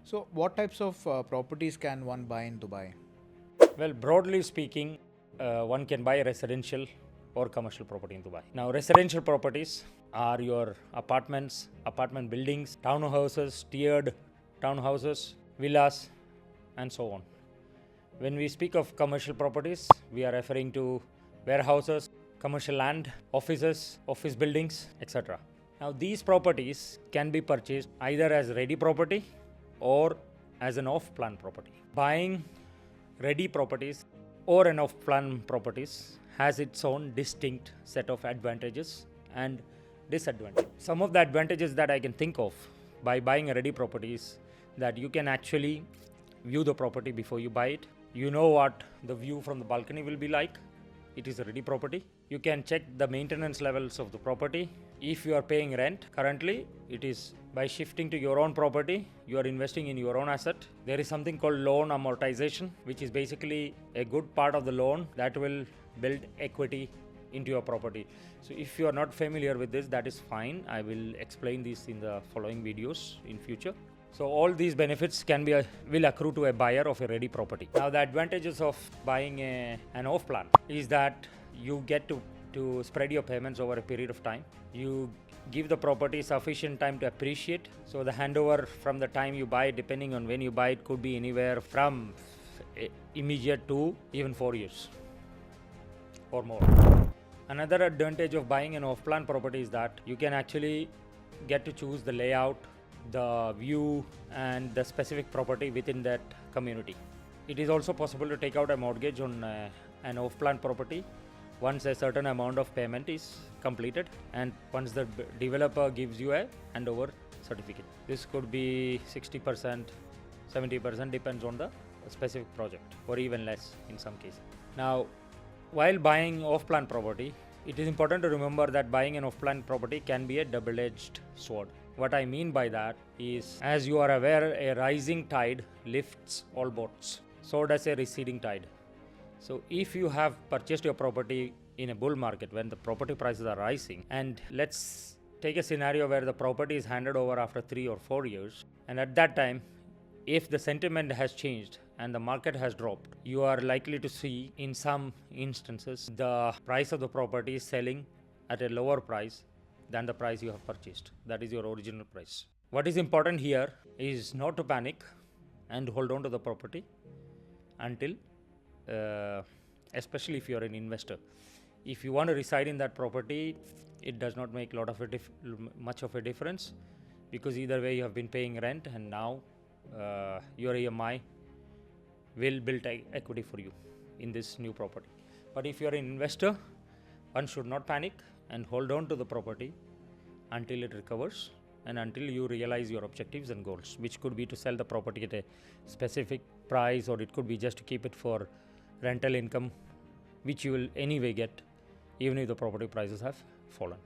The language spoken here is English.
So, what types of properties can one buy in Dubai? Well, broadly speaking, one can buy residential or commercial property in Dubai. Now, residential properties are your apartments, apartment buildings, townhouses, tiered townhouses, villas, and so on. When we speak of commercial properties, we are referring to warehouses, commercial land, offices, office buildings, etc. Now, these properties can be purchased either as ready property or as an off-plan property. Buying ready properties or an off-plan properties has its own distinct set of advantages and disadvantages. Some of the advantages that I can think of by buying a ready property is that you can actually view the property before you buy it. You know what the view from the balcony will be like. It is a ready property. You can check the maintenance levels of the property. If you are paying rent currently, it is by shifting to your own property, you are investing in your own asset. There is something called loan amortization, which is basically a good part of the loan that will build equity into your property. So if you are not familiar with this, that is fine. I will explain this in the following videos in future. So all these benefits will accrue to a buyer of a ready property. Now the advantages of buying an off plan is that you get to spread your payments over a period of time. You give the property sufficient time to appreciate. So the handover from the time you buy it, depending on when you buy it, could be anywhere from immediate to even 4 years or more. Another advantage of buying an off-plan property is that you can actually get to choose the layout, the view, and the specific property within that community. It is also possible to take out a mortgage on an off-plan property once a certain amount of payment is completed and once the developer gives you a handover certificate. This could be 60%, 70%, depends on the specific project, or even less in some cases. Now, while buying off-plan property, it is important to remember that buying an off-plan property can be a double-edged sword. What I mean by that is, as you are aware, a rising tide lifts all boats. So does a receding tide. So if you have purchased your property in a bull market when the property prices are rising, and let's take a scenario where the property is handed over after 3 or 4 years, and at that time, if the sentiment has changed and the market has dropped, you are likely to see in some instances the price of the property is selling at a lower price than the price you have purchased. That is your original price. What is important here is not to panic and hold on to the property until, especially if you are an investor. If you want to reside in that property, it does not make much of a difference, because either way you have been paying rent and now your EMI will build equity for you in this new property. But if you are an investor, one should not panic and hold on to the property until it recovers and until you realize your objectives and goals, which could be to sell the property at a specific price, or it could be just to keep it for rental income, which you will anyway get even if the property prices have fallen.